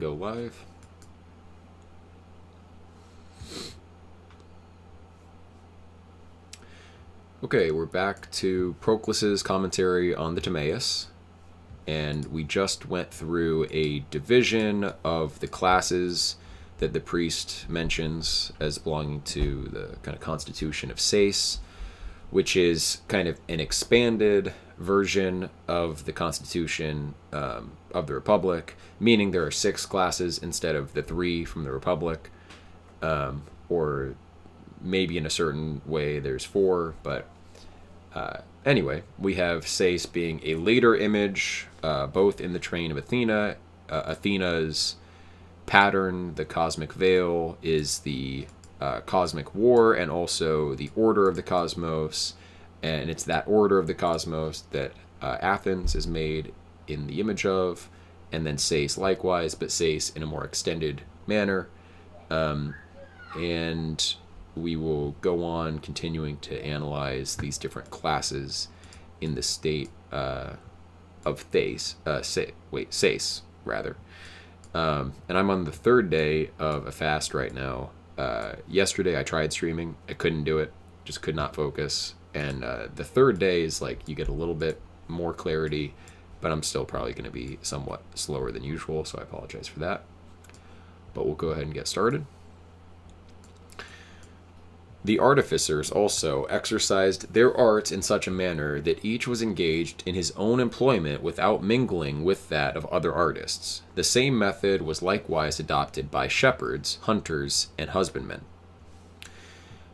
Go live. Okay, we're back to Proclus's commentary on the Timaeus, and we just went through a division of the classes that the priest mentions as belonging to the kind of constitution of Sais, which is kind of an expanded version of the constitution of the Republic, meaning there are 6 classes instead of the 3 from the Republic, or maybe in a certain way there's 4, but anyway, we have Sais being a later image, both in the train of Athena. Athena's pattern, the cosmic veil, is the cosmic war and also the order of the cosmos, and it's that order of the cosmos that Athens is made in the image of, and then Sais likewise, but Sais in a more extended manner. And we will go on continuing to analyze these different classes in the state of Sais, rather. And I'm on the 3rd day of a fast right now. Yesterday I tried streaming. I couldn't do it. Just could not focus. And the 3rd day is like you get a little bit more clarity, but I'm still probably going to be somewhat slower than usual, so I apologize for that. But we'll go ahead and get started. The artificers also exercised their arts in such a manner that each was engaged in his own employment without mingling with that of other artists. The same method was likewise adopted by shepherds, hunters, and husbandmen.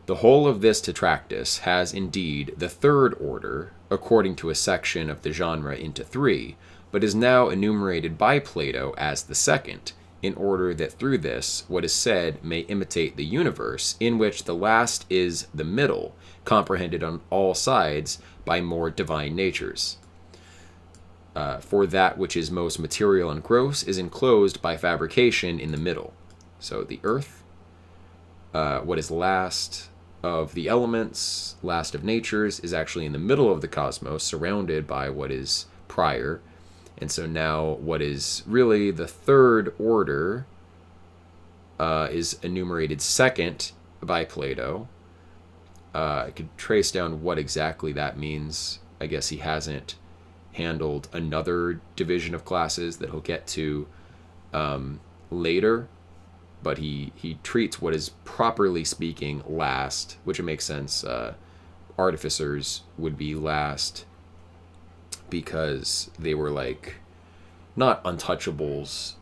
The whole of this tetractys has indeed the 3rd order, according to a section of the genre into 3, but is now enumerated by Plato as the 2nd, in order that through this, what is said may imitate the universe, in which the last is the middle, comprehended on all sides by more divine natures. For that which is most material and gross is enclosed by fabrication in the middle. So the earth, what is last of the elements, last of natures, is actually in the middle of the cosmos, surrounded by what is prior. And so now what is really the 3rd order is enumerated 2nd by Plato. I could trace down what exactly that means. I guess he hasn't handled another division of classes that he'll get to later, but he treats what is properly speaking last, which it makes sense. Artificers would be last, because they were like not untouchables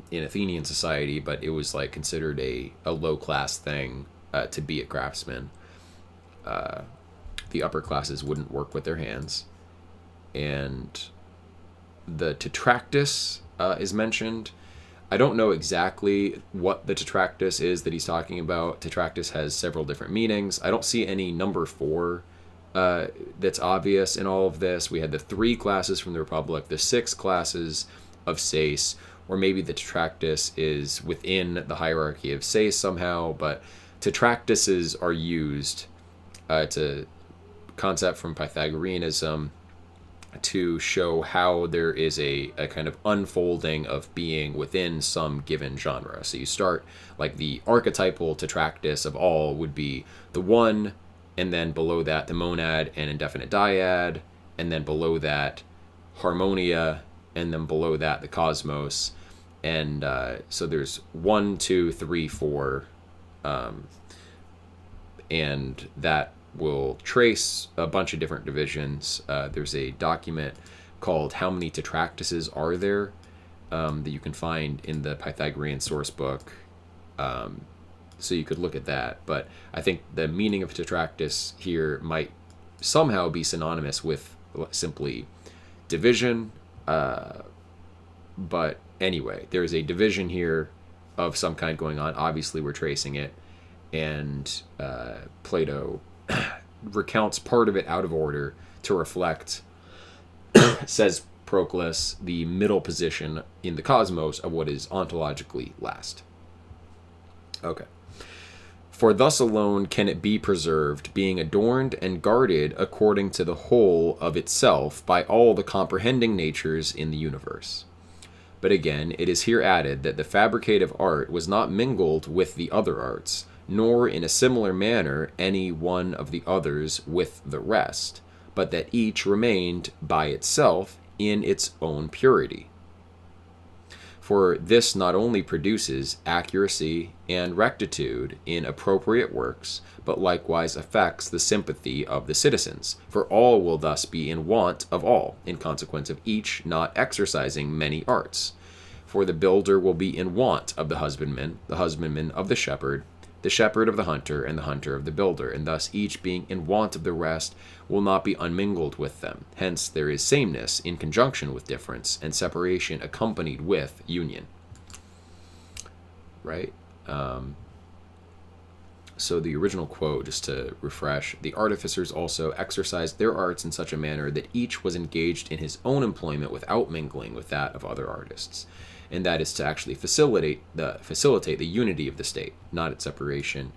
in Athenian society, but it was like considered a low class thing to be a craftsman. The upper classes wouldn't work with their hands. And the tetractys is mentioned. I don't know exactly what the tetractys is that he's talking about. Tetractys has several different meanings. I don't see any number 4 that's obvious in all of this. We had the 3 classes from the Republic, the 6 classes of Sais, or maybe the tetractys is within the hierarchy of Sais somehow, but tetractyses are used. It's a concept from Pythagoreanism to show how there is a kind of unfolding of being within some given genre. So you start, like the archetypal tetractys of all would be the one, and then below that the monad and indefinite dyad, and then below that harmonia, and then below that the cosmos. And so there's 1, 2, 3, 4, and that will trace a bunch of different divisions. There's a document called How Many Tetractyses Are There that you can find in the Pythagorean source book. So you could look at that. But I think the meaning of tetractys here might somehow be synonymous with simply division. But anyway, there's a division here of some kind going on. Obviously, we're tracing it. And Plato recounts part of it out of order to reflect, says Proclus, the middle position in the cosmos of what is ontologically last. Okay. For thus alone can it be preserved, being adorned and guarded according to the whole of itself by all the comprehending natures in the universe. But again, it is here added that the fabricative art was not mingled with the other arts, nor in a similar manner any one of the others with the rest, but that each remained by itself in its own purity. For this not only produces accuracy and rectitude in appropriate works, but likewise affects the sympathy of the citizens, for all will thus be in want of all, in consequence of each not exercising many arts. For the builder will be in want of the husbandman of the shepherd of the hunter, and the hunter of the builder, and thus each being in want of the rest will not be unmingled with them. Hence there is sameness in conjunction with difference, and separation accompanied with union. Right? So the original quote, just to refresh, the artificers also exercised their arts in such a manner that each was engaged in his own employment without mingling with that of other artists. And that is to actually facilitate the unity of the state, not its separation.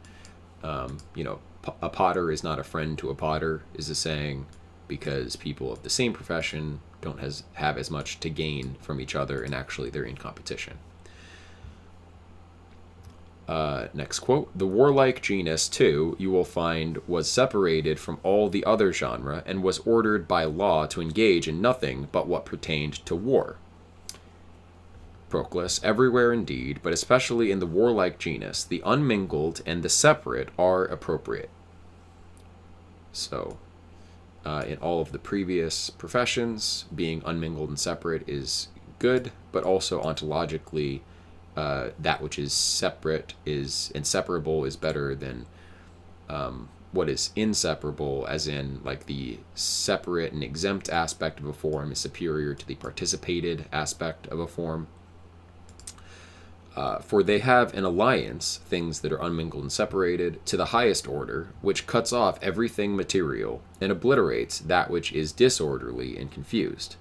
A potter is not a friend to a potter, is a saying, because people of the same profession don't have as much to gain from each other, and actually they're in competition. Next quote. The warlike genus, too, you will find, was separated from all the other genre, and was ordered by law to engage in nothing but what pertained to war. Proclus, everywhere indeed, but especially in the warlike genus, the unmingled and the separate are appropriate. So, in all of the previous professions, being unmingled and separate is good, but also ontologically, that which is separate is inseparable is better than what is inseparable, as in, like, the separate and exempt aspect of a form is superior to the participated aspect of a form. For they have an alliance, things that are unmingled and separated, to the highest order, which cuts off everything material and obliterates that which is disorderly and confused.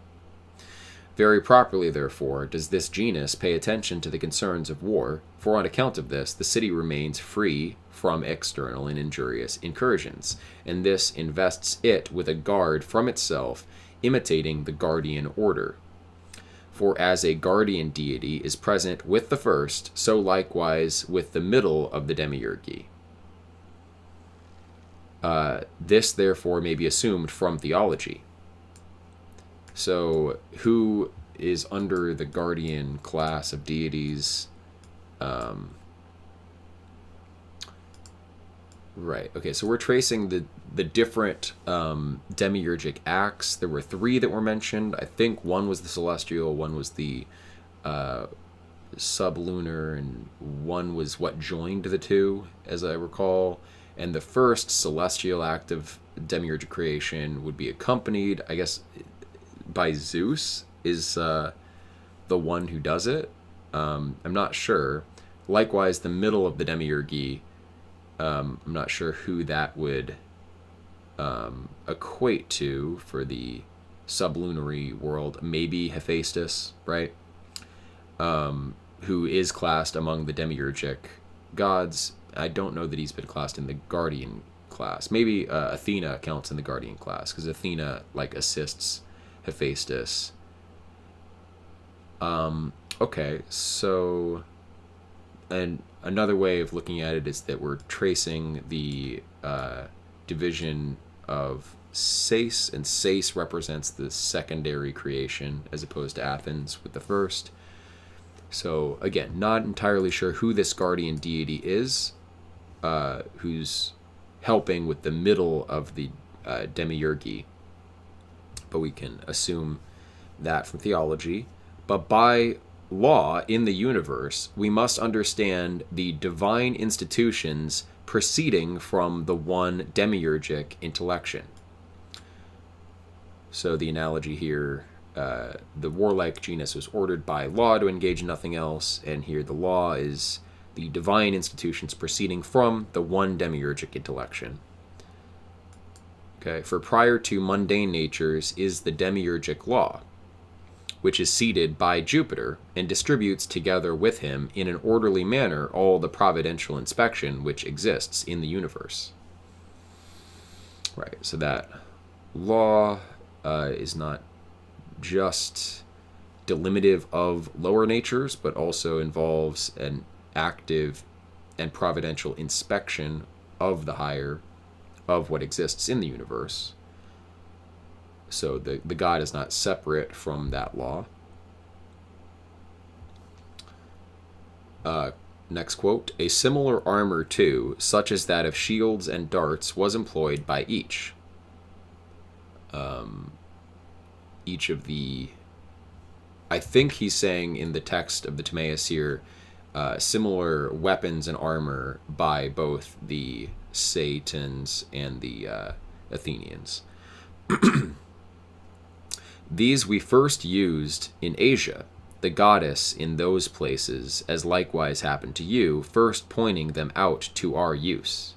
Very properly, therefore, does this genus pay attention to the concerns of war, for on account of this the city remains free from external and injurious incursions, and this invests it with a guard from itself, imitating the guardian order. For as a guardian deity is present with the first, so likewise with the middle of the demiurgy. This, therefore, may be assumed from theology. So, who is under the guardian class of deities? Right. Okay, so we're tracing the different demiurgic acts. There were 3 that were mentioned. I think one was the celestial, one was the sublunar, and one was what joined the 2, as I recall. And the first celestial act of demiurgic creation would be accompanied, I guess, by Zeus is the one who does it. I'm not sure. Likewise, the middle of the demiurgy, I'm not sure who that would equate to for the sublunary world. Maybe Hephaestus, right? Who is classed among the demiurgic gods. I don't know that he's been classed in the guardian class. Maybe Athena counts in the guardian class, because Athena, like, assists Hephaestus. Okay, so, and another way of looking at it is that we're tracing the division of Sais, and Sais represents the secondary creation as opposed to Athens with the first. So again, not entirely sure who this guardian deity is, who's helping with the middle of the demiurgy, but we can assume that from theology. But by law in the universe, we must understand the divine institutions proceeding from the one demiurgic intellection. So the analogy here, the warlike genus was ordered by law to engage in nothing else, and here the law is the divine institutions proceeding from the one demiurgic intellection. Okay, for prior to mundane natures is the demiurgic law, which is seated by Jupiter and distributes together with him in an orderly manner all the providential inspection which exists in the universe. Right, so that law is not just delimitive of lower natures, but also involves an active and providential inspection of the higher, of what exists in the universe. So the God is not separate from that law. Next quote, a similar armor too, such as that of shields and darts, was employed by each. Each of the, I think he's saying in the text of the Timaeus here, similar weapons and armor by both the Satans and the Athenians. These we first used in Asia, the goddess in those places, as likewise happened to you, first pointing them out to our use.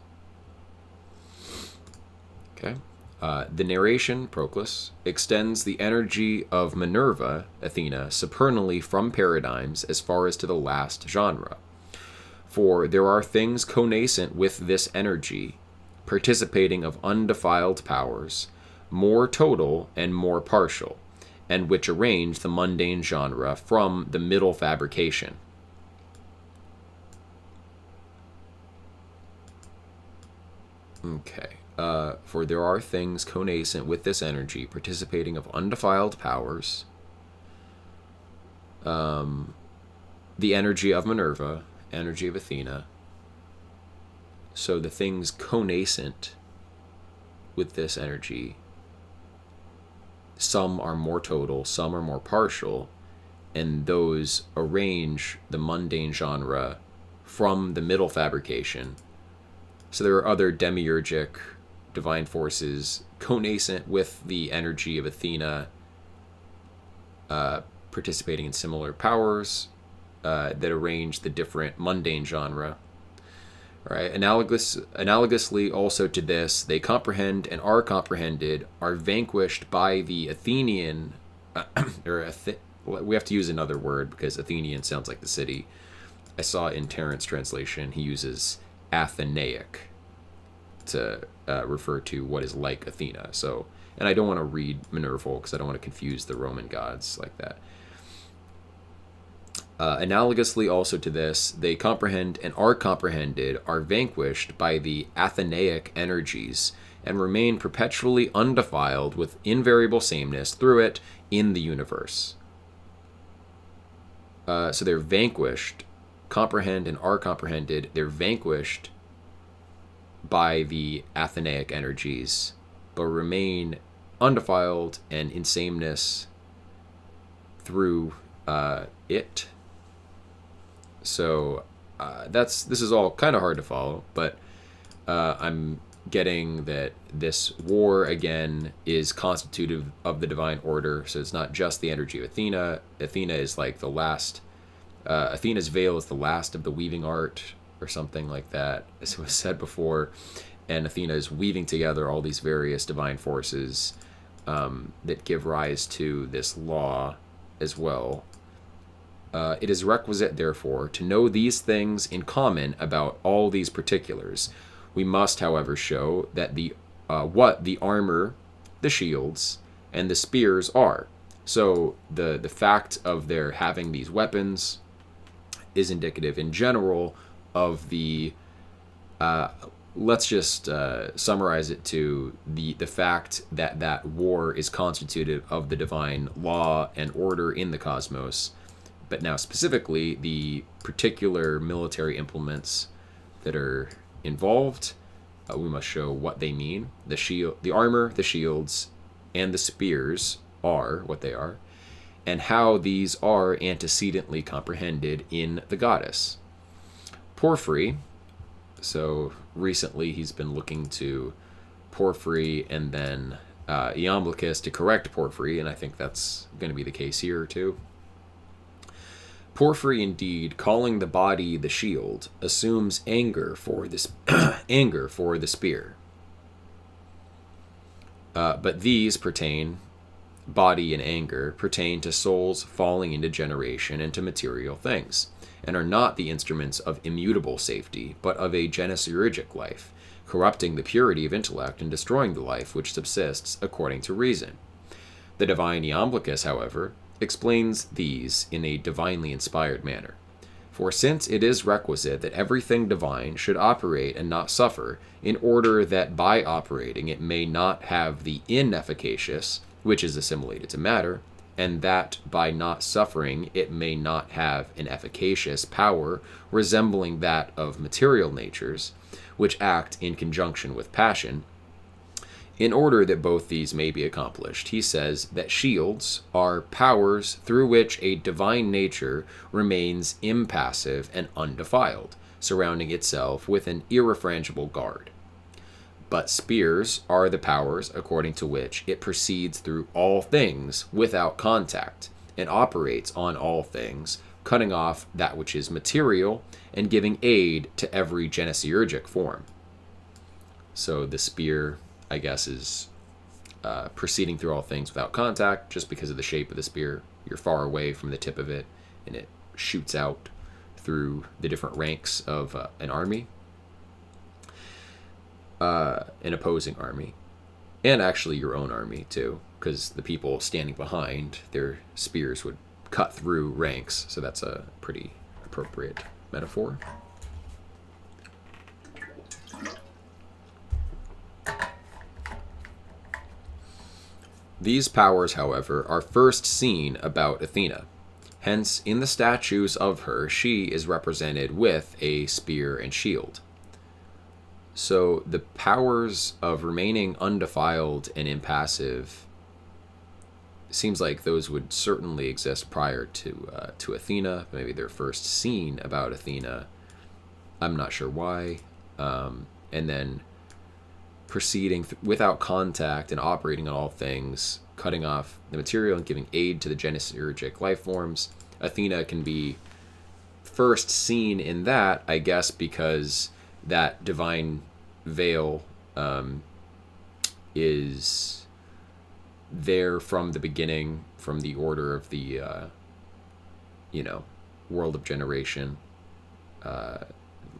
Okay. The narration, Proclus, extends the energy of Minerva, Athena, supernally from paradigms as far as to the last genre. For there are things connascent with this energy, participating of undefiled powers, more total and more partial, and which arrange the mundane genre from the middle fabrication. Okay. For there are things connascent with this energy, participating of undefiled powers, the energy of Minerva, energy of Athena. So the things connascent with this energy, some are more total, some are more partial, and those arrange the mundane genre from the middle fabrication. So there are other demiurgic divine forces connascent with the energy of Athena, participating in similar powers that arrange the different mundane genre. Right. Analogously also to this, they comprehend and are comprehended, are vanquished by the Athenian, we have to use another word because Athenian sounds like the city. I saw in Terence translation, he uses Athenaic to refer to what is like Athena. So, and I don't want to read Minerval because I don't want to confuse the Roman gods like that. Analogously also to this, they comprehend and are comprehended, are vanquished by the Athenaic energies, and remain perpetually undefiled with invariable sameness through it in the universe. So they're vanquished, comprehend and are comprehended, they're vanquished by the Athenaic energies, but remain undefiled and in sameness through it. So this is all kind of hard to follow, but I'm getting that this war again is constitutive of the divine order. So it's not just the energy of Athena. Athena is like the last. Athena's veil is the last of the weaving art, or something like that, as was said before. And Athena is weaving together all these various divine forces that give rise to this law as well. It is requisite, therefore, to know these things in common about all these particulars. We must, however, show that what the armor, the shields, and the spears are. So the fact of their having these weapons is indicative in general of the, let's just summarize it to the fact that war is constitutive of the divine law and order in the cosmos. But now specifically, the particular military implements that are involved, we must show what they mean. The shield, the armor, the shields, and the spears are what they are, and how these are antecedently comprehended in the goddess. Porphyry, so recently he's been looking to Porphyry and then Iamblichus to correct Porphyry, and I think that's going to be the case here too. Porphyry, indeed, calling the body the shield, assumes anger for this anger for the spear. But these pertain, body and anger, pertain to souls falling into generation and to material things, and are not the instruments of immutable safety, but of a genesiurgic life, corrupting the purity of intellect and destroying the life which subsists according to reason. The divine Iamblichus, however, explains these in a divinely inspired manner. For since it is requisite that everything divine should operate and not suffer, in order that by operating it may not have the inefficacious, which is assimilated to matter, and that by not suffering it may not have an efficacious power resembling that of material natures, which act in conjunction with passion, in order that both these may be accomplished, he says that shields are powers through which a divine nature remains impassive and undefiled, surrounding itself with an irrefrangible guard. But spears are the powers according to which it proceeds through all things without contact, and operates on all things, cutting off that which is material and giving aid to every genesiurgic form. So the spear, I guess, is proceeding through all things without contact, just because of the shape of the spear. You're far away from the tip of it, and it shoots out through the different ranks of an army, an opposing army, and actually your own army too, because the people standing behind, their spears would cut through ranks, so that's a pretty appropriate metaphor. These powers, however, are first seen about Athena. Hence, in the statues of her, she is represented with a spear and shield. So the powers of remaining undefiled and impassive seems like those would certainly exist prior to Athena. Maybe they're first seen about Athena. I'm not sure why. And then proceeding without contact and operating on all things, cutting off the material and giving aid to the genesiurgic life forms. Athena can be first seen in that, I guess, because that divine veil is there from the beginning, from the order of the, world of generation.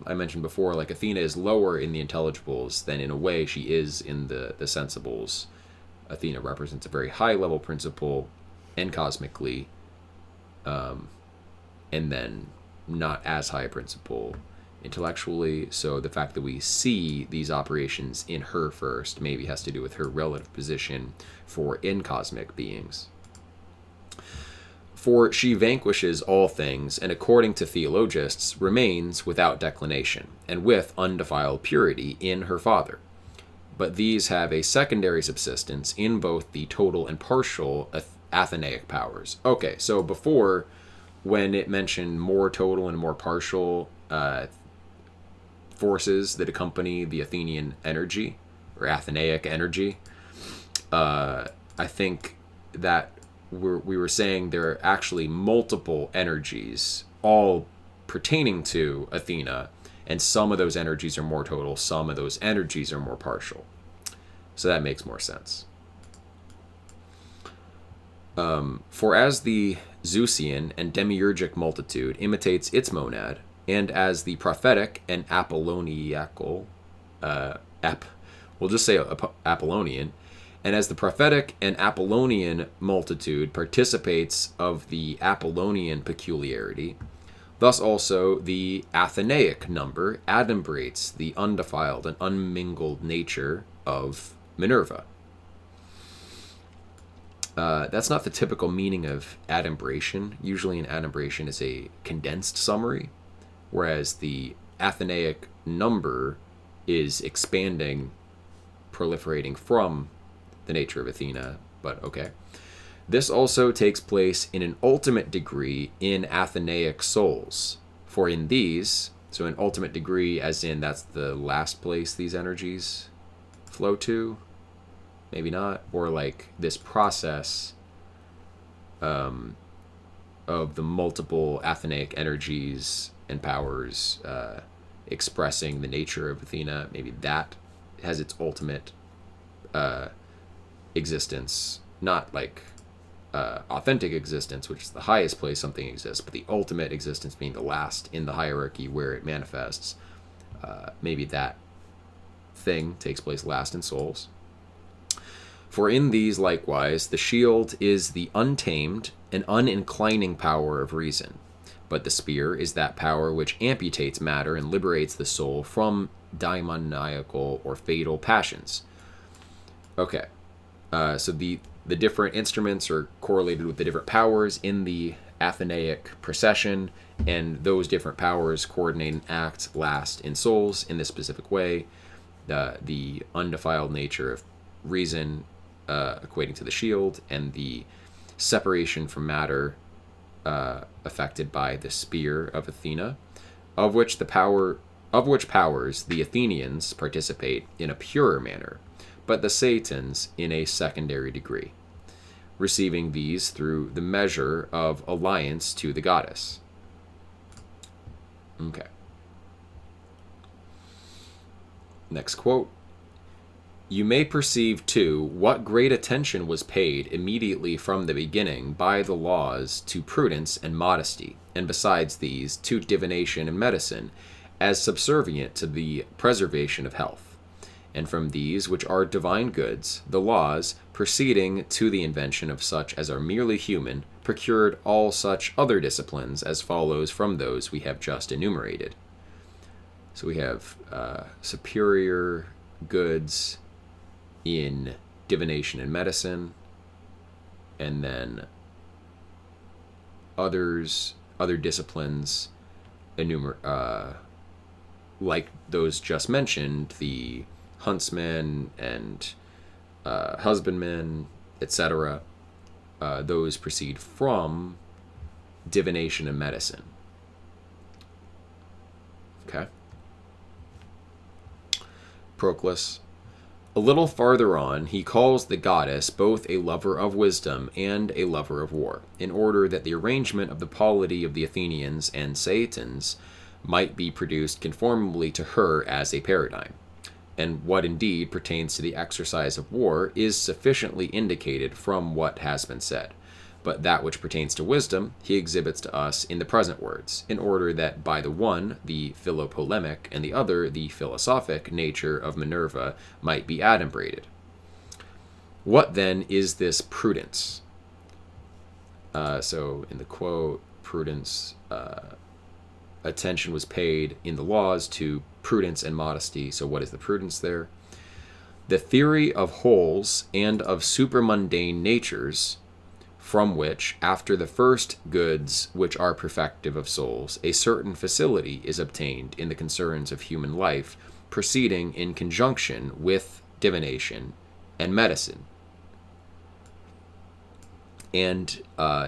I mentioned before, like, Athena is lower in the intelligibles than, in a way, she is in the sensibles. Athena represents a very high-level principle and cosmically, and then not as high a principle intellectually. So the fact that we see these operations in her first maybe has to do with her relative position for in-cosmic beings. For she vanquishes all things, and according to theologists, remains without declination, and with undefiled purity in her Father. But these have a secondary subsistence in both the total and partial Athenaic powers. Okay, so before, when it mentioned more total and more partial forces that accompany the Athenian energy, or Athenaic energy, I think that we were saying there are actually multiple energies, all pertaining to Athena, and some of those energies are more total, some of those energies are more partial. So that makes more sense. For as the Zeusian and demiurgic multitude imitates its monad, and as the prophetic and Apolloniacal, we'll just say Apollonian, and as the prophetic and Apollonian multitude participates of the Apollonian peculiarity, thus also the Athenaic number adumbrates the undefiled and unmingled nature of Minerva. That's not the typical meaning of adumbration. Usually an adumbration is a condensed summary, whereas the Athenaic number is expanding, proliferating from the nature of Athena, but okay. This also takes place in an ultimate degree in Athenaic souls. For in these, so an ultimate degree as in that's the last place these energies flow to, maybe not, or like this process of the multiple Athenaic energies and powers expressing the nature of Athena, maybe that has its ultimate existence, not like authentic existence, which is the highest place something exists, but the ultimate existence being the last in the hierarchy where it manifests. Maybe that thing takes place last in souls. For in these likewise the shield is the untamed an uninclining power of reason. But the spear is that power which amputates matter and liberates the soul from demoniacal or fatal passions. Okay, so the different instruments are correlated with the different powers in the Athenaic procession, and those different powers coordinate and act last in souls in this specific way. The undefiled nature of reason equating to the shield, and the separation from matter affected by the spear of Athena, of which powers the Athenians participate in a purer manner, but the Satans in a secondary degree, receiving these through the measure of alliance to the goddess. Okay. Next quote. You may perceive, too, what great attention was paid immediately from the beginning by the laws to prudence and modesty, and besides these, to divination and medicine, as subservient to the preservation of health. And from these, which are divine goods, the laws, proceeding to the invention of such as are merely human, procured all such other disciplines as follows from those we have just enumerated. So we have superior goods in divination and medicine, and then other disciplines like those just mentioned, the huntsmen and husbandmen, etc. Those proceed from divination and medicine. Okay. Proclus. A little farther on, he calls the goddess both a lover of wisdom and a lover of war, in order that the arrangement of the polity of the Athenians and Satans might be produced conformably to her as a paradigm. And what indeed pertains to the exercise of war is sufficiently indicated from what has been said. But that which pertains to wisdom he exhibits to us in the present words, in order that by the one, the philopolemic, and the other, the philosophic, nature of Minerva might be adumbrated. What then is this prudence? So in the quote, prudence, attention was paid in the laws to prudence and modesty. So what is the prudence there? The theory of wholes and of supramundane natures, from which, after the first goods which are perfective of souls, a certain facility is obtained in the concerns of human life, proceeding in conjunction with divination and medicine. And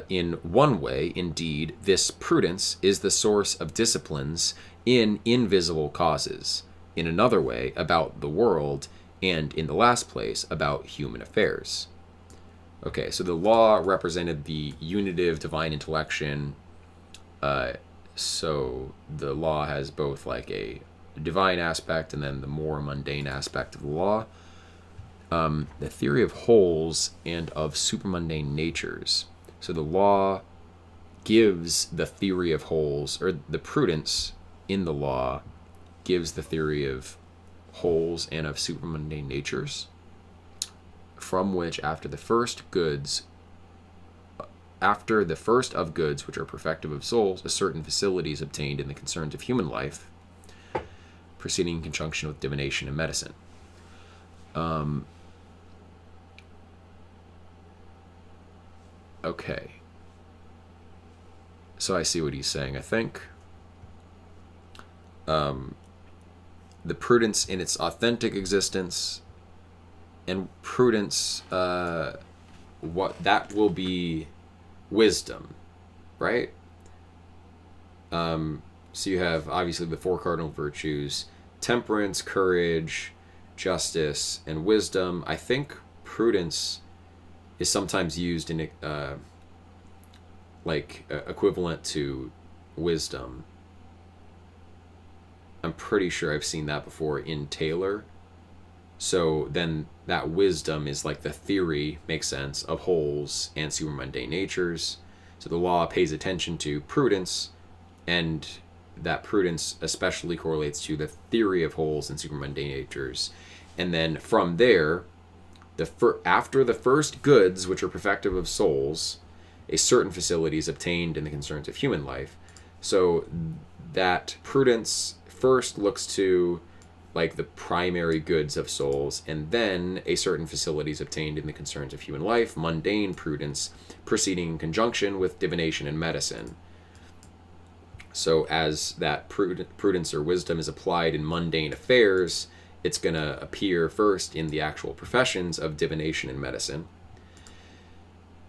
in one way, indeed, this prudence is the source of disciplines in invisible causes, in another way, about the world, and in the last place, about human affairs. Okay, so the law represented the unitive divine intellection. So the law has both like a divine aspect and then the more mundane aspect of the law. The theory of wholes and of supermundane natures. So the law gives the theory of wholes, or the prudence in the law gives the theory of wholes and of supermundane natures, from which after the first of goods which are perfective of souls, a certain facility is obtained in the concerns of human life, proceeding in conjunction with divination and medicine. Okay. So I see what he's saying, I think. The prudence in its authentic existence, and prudence, what that will be wisdom, right? So you have obviously the four cardinal virtues: temperance, courage, justice, and wisdom. I think prudence is sometimes used in equivalent to wisdom. I'm pretty sure I've seen that before in Taylor. So then that wisdom is like the theory, makes sense, of wholes and supermundane natures. So the law pays attention to prudence, and that prudence especially correlates to the theory of wholes and supermundane natures. And then from there, after the first goods, which are perfective of souls, a certain facility is obtained in the concerns of human life. So that prudence first looks to like the primary goods of souls, and then a certain facility is obtained in the concerns of human life, mundane prudence, proceeding in conjunction with divination and medicine. So as that prudence or wisdom is applied in mundane affairs, it's going to appear first in the actual professions of divination and medicine.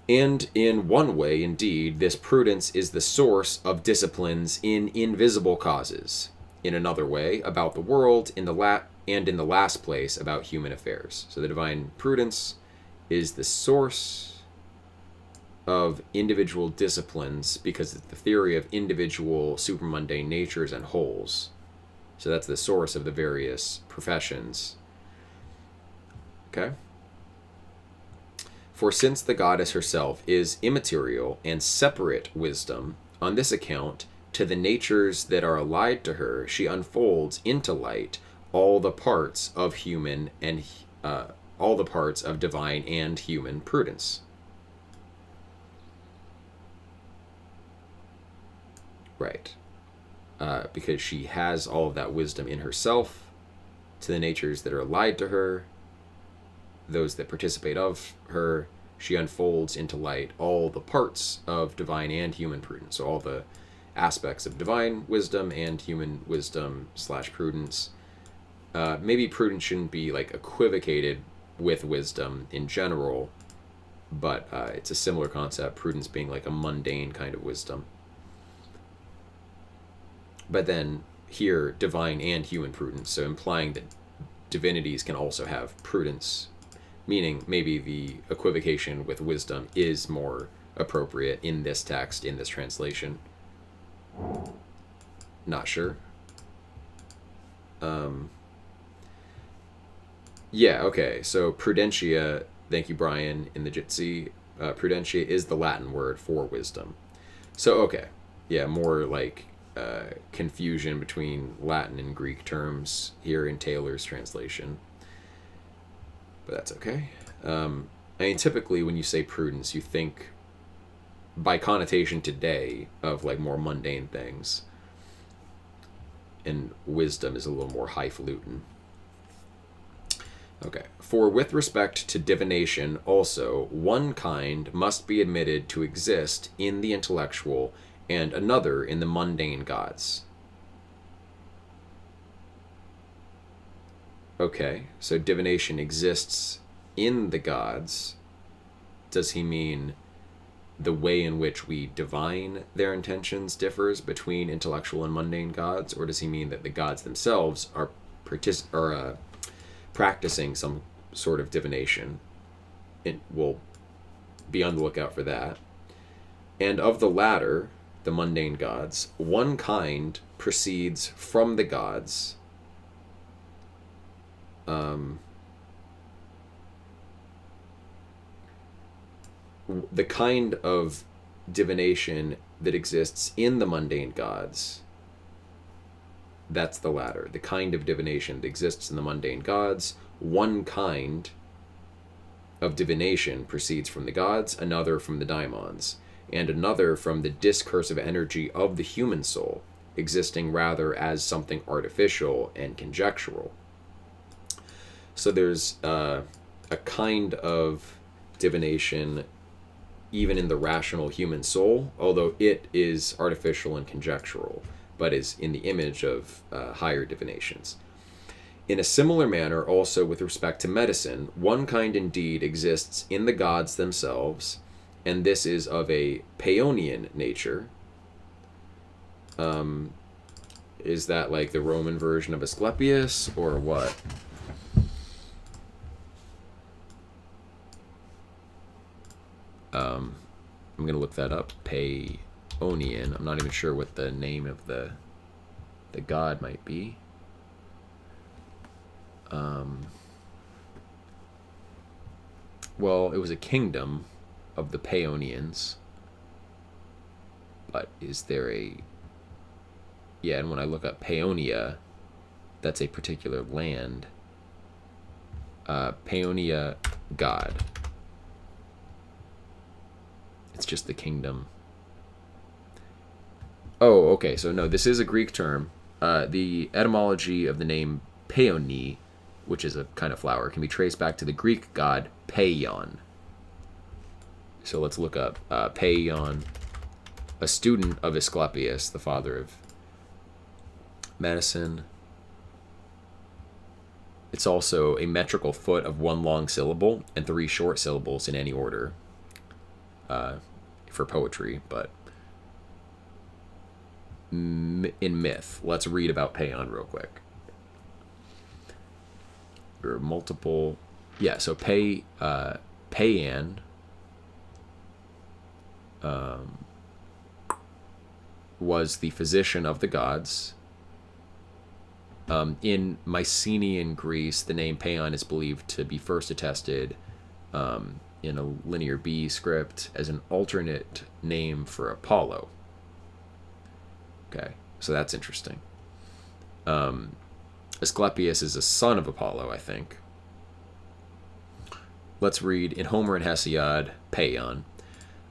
And in one way, indeed, this prudence is the source of disciplines in invisible causes. In another way, about the world, in the last place, about human affairs. So the divine prudence is the source of individual disciplines because it's the theory of individual supramundane natures and wholes. So that's the source of the various professions. Okay? For since the goddess herself is immaterial and separate wisdom, on this account, to the natures that are allied to her, she unfolds into light all the parts of human and all the parts of divine and human prudence. Right. Because she has all of that wisdom in herself, to the natures that are allied to her, those that participate of her, she unfolds into light all the parts of divine and human prudence. So all the aspects of divine wisdom and human wisdom / prudence. Maybe prudence shouldn't be like equivocated with wisdom in general, but it's a similar concept, prudence being like a mundane kind of wisdom. But then here, divine and human prudence, so implying that divinities can also have prudence, meaning maybe the equivocation with wisdom is more appropriate in this text, in this translation. Not sure. Yeah, okay, so prudentia, thank you, Brian, in the Jitsi. Prudentia is the Latin word for wisdom. So, okay, yeah, more like confusion between Latin and Greek terms here in Taylor's translation. But that's okay. I mean, typically when you say prudence, you think by connotation today of like more mundane things, and wisdom is a little more highfalutin. Okay. For with respect to divination also, one kind must be admitted to exist in the intellectual and another in the mundane gods. Okay, so divination exists in the gods. Does he mean the way in which we divine their intentions differs between intellectual and mundane gods, or does he mean that the gods themselves are practicing some sort of divination? And we'll be on the lookout for that. And of the latter, the mundane gods, one kind proceeds from the gods. The kind of divination that exists in the mundane gods, that's the latter. The kind of divination that exists in the mundane gods, one kind of divination proceeds from the gods, another from the daimons, and another from the discursive energy of the human soul, existing rather as something artificial and conjectural. So there's a kind of divination even in the rational human soul, although it is artificial and conjectural, but is in the image of higher divinations. In a similar manner, also with respect to medicine, one kind indeed exists in the gods themselves, and this is of a Paeonian nature. Is that like the Roman version of Asclepius, or what? I'm going to look that up. Paeonian. I'm not even sure what the name of the god might be. Well, it was a kingdom of the Paeonians. But is there a... Yeah, and when I look up Paeonia, that's a particular land. Paeonia god. It's just the kingdom. Oh, okay. So no, this is a Greek term. The etymology of the name peony, which is a kind of flower, can be traced back to the Greek god Paion. So let's look up Paion, a student of Asclepius, the father of medicine. It's also a metrical foot of one long syllable and three short syllables in any order for poetry, but in myth. Let's read about Paion real quick. There are multiple... Yeah, so Paion... was the physician of the gods. In Mycenaean Greece, the name Paion is believed to be first attested in a Linear B script as an alternate name for Apollo. Okay, so that's interesting. Asclepius is a son of Apollo, I think. Let's read in Homer and Hesiod, Paion.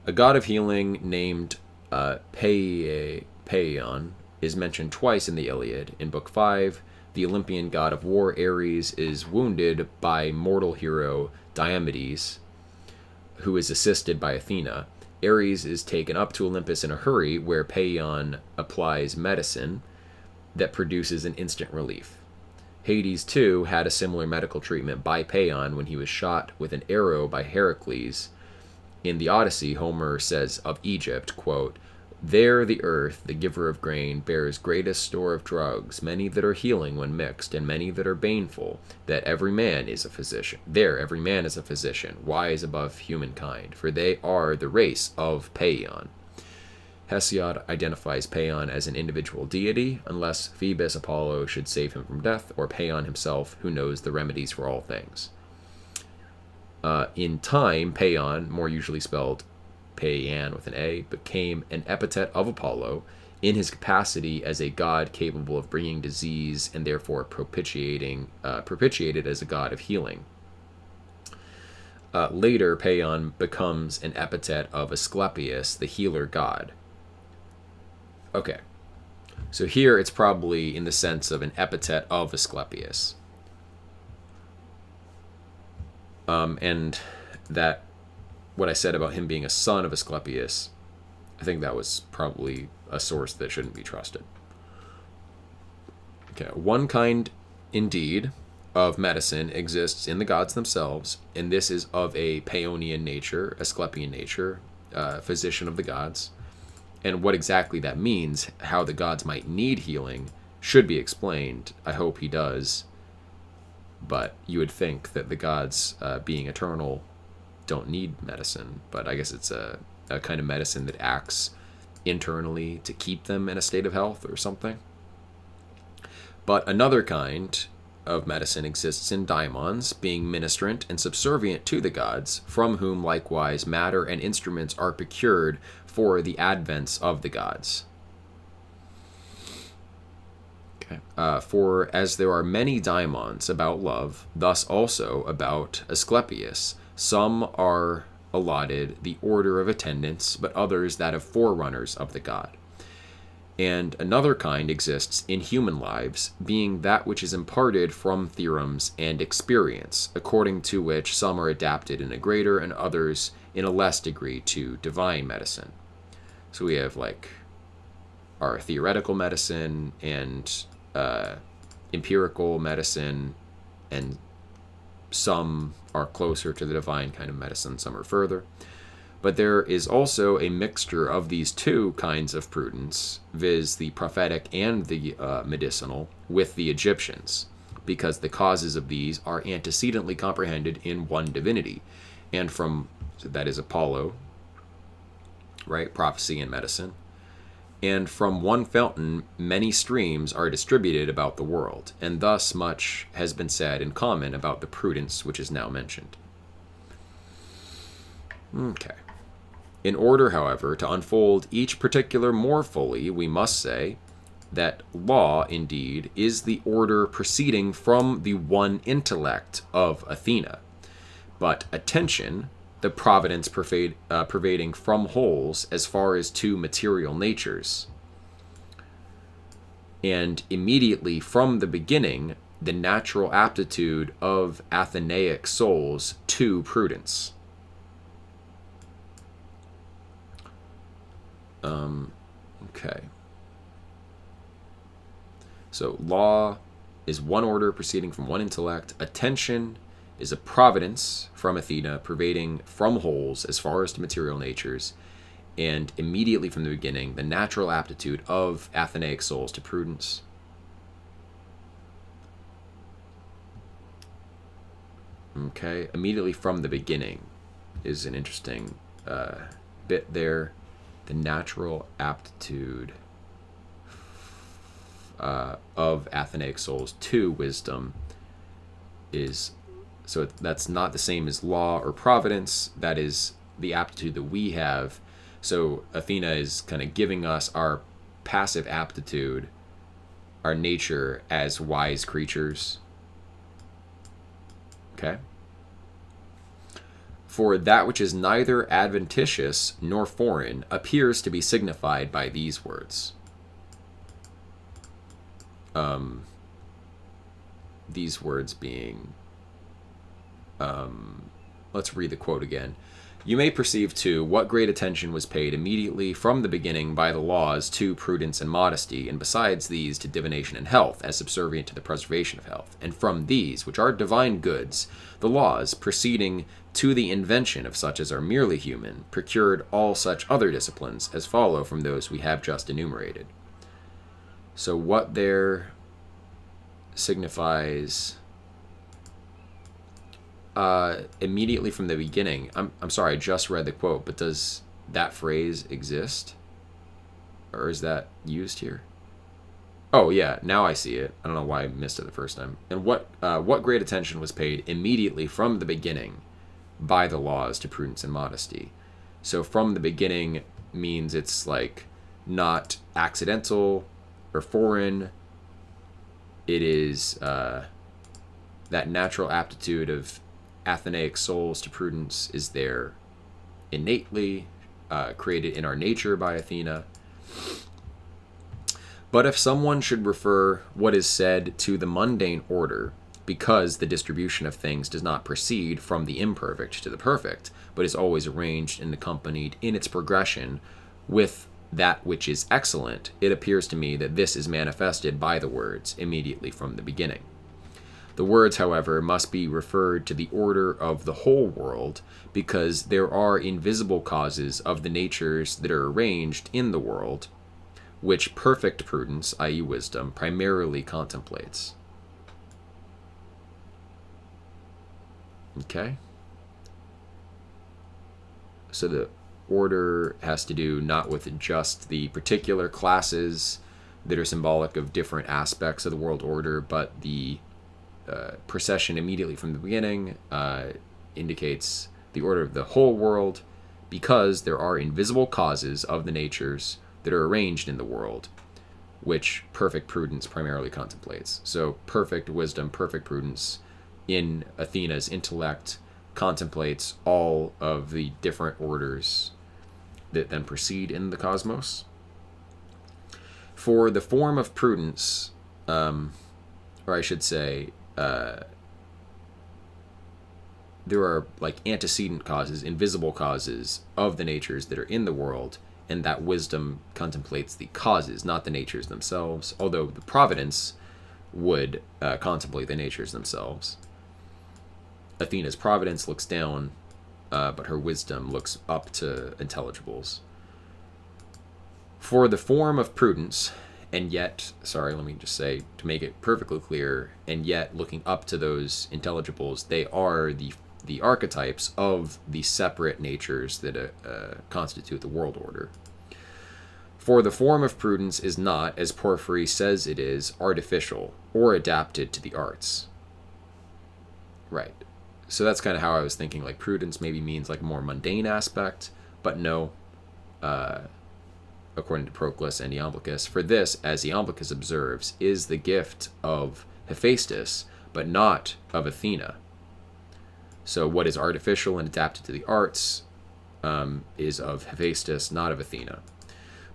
A god of healing named Paion is mentioned twice in the Iliad. In Book 5, the Olympian god of war Ares is wounded by mortal hero Diomedes, who is assisted by Athena. Ares is taken up to Olympus in a hurry, where Paion applies medicine that produces an instant relief. Hades, too, had a similar medical treatment by Paion when he was shot with an arrow by Heracles. In the Odyssey, Homer says of Egypt, quote, "There the earth, the giver of grain, bears greatest store of drugs, many that are healing when mixed, and many that are baneful, that every man is a physician. There every man is a physician, wise above humankind, for they are the race of Paion." Hesiod identifies Paion as an individual deity, unless Phoebus Apollo should save him from death, or Paion himself, who knows the remedies for all things. In time, Paion, more usually spelled Paian with an A, became an epithet of Apollo in his capacity as a god capable of bringing disease and therefore propitiated as a god of healing. Later, Paion becomes an epithet of Asclepius, the healer god. Okay, so here it's probably in the sense of an epithet of Asclepius. And that, what I said about him being a son of Asclepius, I think that was probably a source that shouldn't be trusted. Okay, one kind, indeed, of medicine exists in the gods themselves, and this is of a Paionian nature, Asclepian nature, physician of the gods. And what exactly that means, how the gods might need healing, should be explained. I hope he does. But you would think that the gods, being eternal, don't need medicine. But I guess it's a kind of medicine that acts internally to keep them in a state of health or something. But another kind of medicine exists in daimons, being ministrant and subservient to the gods, from whom likewise matter and instruments are procured for the advents of the gods. Okay. For as there are many daimons about love, thus also about Asclepius, some are allotted the order of attendants, but others that of forerunners of the god. And another kind exists in human lives, being that which is imparted from theorems and experience, according to which some are adapted in a greater and others in a less degree to divine medicine. So we have like our theoretical medicine and empirical medicine, and some are closer to the divine kind of medicine, some are further. But there is also a mixture of these two kinds of prudence, viz. The prophetic and the medicinal, with the Egyptians, because the causes of these are antecedently comprehended in one divinity, and from, so that is Apollo, right, prophecy and medicine, and from one fountain many streams are distributed about the world, and thus much has been said in common about the prudence which is now mentioned. Okay. In order, however, to unfold each particular more fully, we must say that law, indeed, is the order proceeding from the one intellect of Athena, but attention the providence pervading from wholes as far as to material natures. And immediately from the beginning, the natural aptitude of Athenaic souls to prudence. Okay. So law is one order proceeding from one intellect. Attention is a providence from Athena pervading from wholes as far as to material natures. And immediately from the beginning, the natural aptitude of Athenaic souls to prudence. Okay, immediately from the beginning is an interesting bit there. The natural aptitude of Athenaic souls to wisdom is, so that's not the same as law or providence. That is the aptitude that we have. So Athena is kind of giving us our passive aptitude, our nature as wise creatures. Okay? For that which is neither adventitious nor foreign appears to be signified by these words. These words being, let's read the quote again. You may perceive, too, what great attention was paid immediately from the beginning by the laws to prudence and modesty, and besides these to divination and health, as subservient to the preservation of health. And from these, which are divine goods, the laws, proceeding to the invention of such as are merely human, procured all such other disciplines as follow from those we have just enumerated. So what there signifies immediately from the beginning. I'm sorry, I just read the quote, but does that phrase exist? Or is that used here? Oh yeah, now I see it. I don't know why I missed it the first time. And what great attention was paid immediately from the beginning by the laws to prudence and modesty. So from the beginning means it's like not accidental or foreign. It is that natural aptitude of Athenaic souls to prudence is there innately, created in our nature by Athena. But if someone should refer what is said to the mundane order, because the distribution of things does not proceed from the imperfect to the perfect, but is always arranged and accompanied in its progression with that which is excellent, it appears to me that this is manifested by the words immediately from the beginning. The words, however, must be referred to the order of the whole world, because there are invisible causes of the natures that are arranged in the world, which perfect prudence, i.e. wisdom, primarily contemplates. Okay? So the order has to do not with just the particular classes that are symbolic of different aspects of the world order, but the procession immediately from the beginning indicates the order of the whole world, because there are invisible causes of the natures that are arranged in the world, which perfect prudence primarily contemplates. So perfect wisdom, perfect prudence in Athena's intellect contemplates all of the different orders that then proceed in the cosmos. For the form of prudence, or I should say, there are like antecedent causes, invisible causes of the natures that are in the world, and that wisdom contemplates the causes, not the natures themselves, although the providence would contemplate the natures themselves. Athena's providence looks down, but her wisdom looks up to intelligibles. For the form of prudence, and yet, let me just say, to make it perfectly clear, and yet looking up to those intelligibles, they are the archetypes of the separate natures that constitute the world order. For the form of prudence is not, as Porphyry says it is, artificial or adapted to the arts. Right. So that's kind of how I was thinking, like prudence maybe means like a more mundane aspect, but no, according to Proclus and Iamblichus, for this, as Iamblichus observes, is the gift of Hephaestus, but not of Athena. So what is artificial and adapted to the arts is of Hephaestus, not of Athena.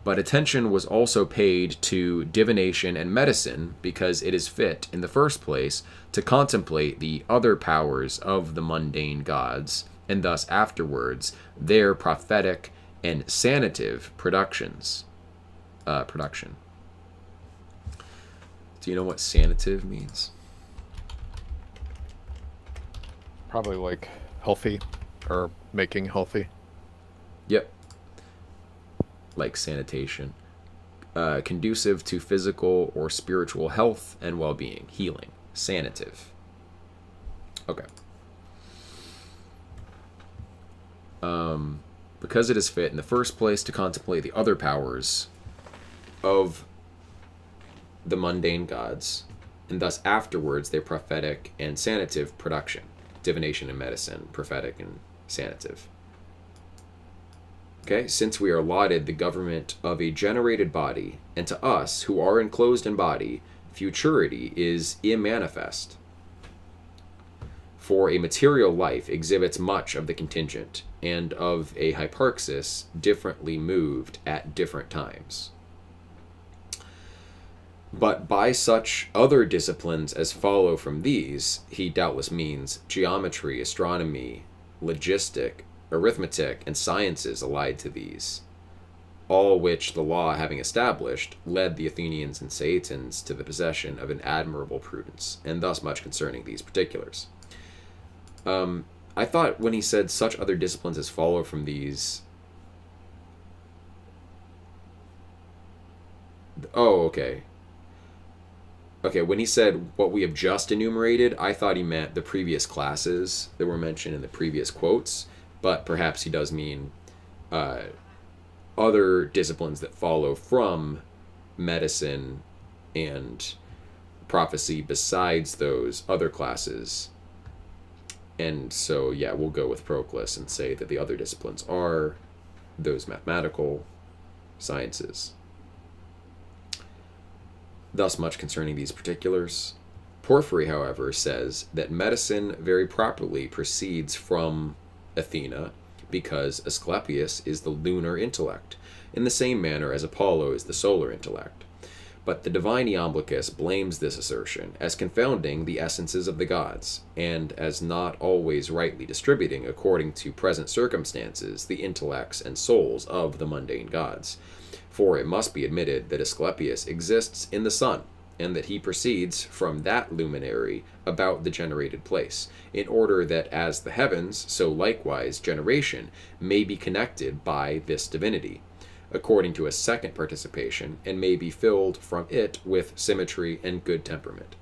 But attention was also paid to divination and medicine because it is fit, in the first place, to contemplate the other powers of the mundane gods, and thus afterwards their prophetic and sanative production. Do you know what sanative means? Probably like healthy or making healthy. Yep. Like sanitation. Conducive to physical or spiritual health and well-being. Healing. Sanative. Okay. Because it is fit in the first place to contemplate the other powers of the mundane gods, and thus afterwards their prophetic and sanative production. Divination and medicine, prophetic and sanative. Okay, since we are allotted the government of a generated body, and to us, who are enclosed in body, futurity is immanifest. For a material life exhibits much of the contingent, and of a hyparxis differently moved at different times. But by such other disciplines as follow from these, he doubtless means geometry, astronomy, logistic, arithmetic, and sciences allied to these, all which the law having established, led the Athenians and Saetans to the possession of an admirable prudence, and thus much concerning these particulars. I thought when he said such other disciplines as follow from these... Oh, okay. Okay, when he said what we have just enumerated, I thought he meant the previous classes that were mentioned in the previous quotes, but perhaps he does mean other disciplines that follow from medicine and prophecy besides those other classes. And so, yeah, we'll go with Proclus and say that the other disciplines are those mathematical sciences. Thus much concerning these particulars. Porphyry, however, says that medicine very properly proceeds from Athena, because Asclepius is the lunar intellect, in the same manner as Apollo is the solar intellect. But the divine Iamblichus blames this assertion as confounding the essences of the gods, and as not always rightly distributing, according to present circumstances, the intellects and souls of the mundane gods. For it must be admitted that Asclepius exists in the sun, and that he proceeds from that luminary about the generated place, in order that as the heavens, so likewise generation may be connected by this divinity, according to a second participation, and may be filled from it with symmetry and good temperament.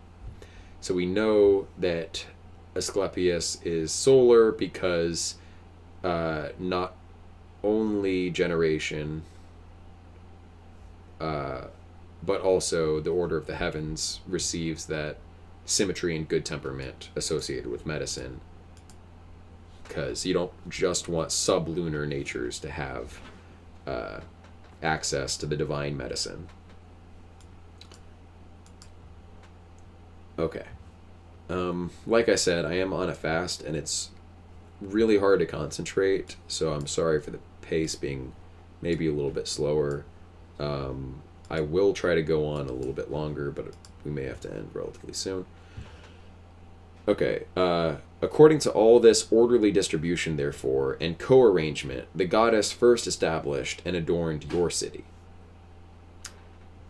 So we know that Asclepius is solar because not only generation, but also the order of the heavens receives that symmetry and good temperament associated with medicine, because you don't just want sublunar natures to have access to the divine medicine. Okay. Like I said, I am on a fast, and it's really hard to concentrate, so I'm sorry for the pace being maybe a little bit slower. I will try to go on a little bit longer, but we may have to end relatively soon. Okay, according to all this orderly distribution, therefore, and co-arrangement, the goddess first established and adorned your city.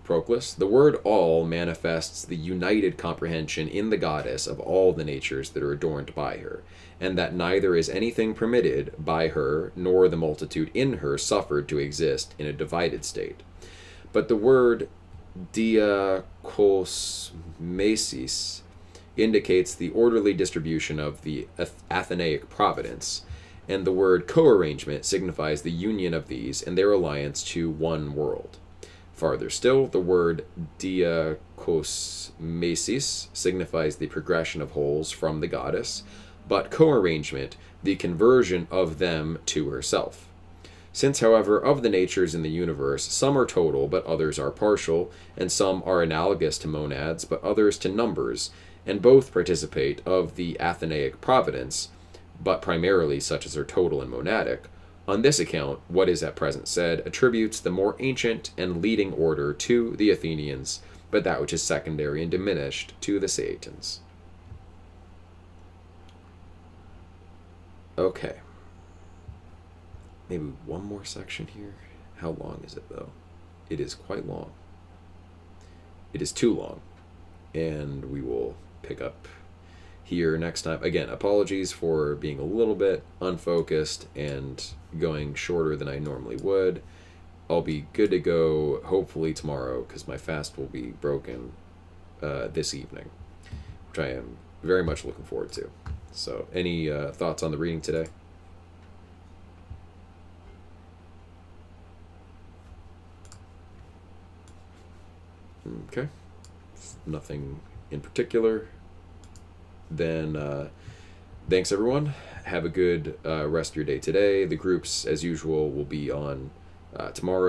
Proclus, the word all manifests the united comprehension in the goddess of all the natures that are adorned by her, and that neither is anything permitted by her, nor the multitude in her suffered to exist in a divided state. But the word diakosmesis indicates the orderly distribution of the Athenaic providence, and the word co-arrangement signifies the union of these and their alliance to one world. Farther still, the word diakosmesis signifies the progression of wholes from the goddess, but co-arrangement, the conversion of them to herself. Since, however, of the natures in the universe, some are total, but others are partial, and some are analogous to monads, but others to numbers, and both participate of the Athenaic providence, but primarily such as are total and monadic. On this account, what is at present said attributes the more ancient and leading order to the Athenians, but that which is secondary and diminished to the Saetans. Okay. Maybe one more section here. How long is it, though? It is quite long. It is too long. And we will pick up here next time. Again, apologies for being a little bit unfocused and going shorter than I normally would. I'll be good to go hopefully tomorrow because my fast will be broken this evening, which I am very much looking forward to. So, any thoughts on the reading today? Okay. Nothing in particular. Then, thanks everyone. Have a good rest of your day today. The groups, as usual, will be on tomorrow.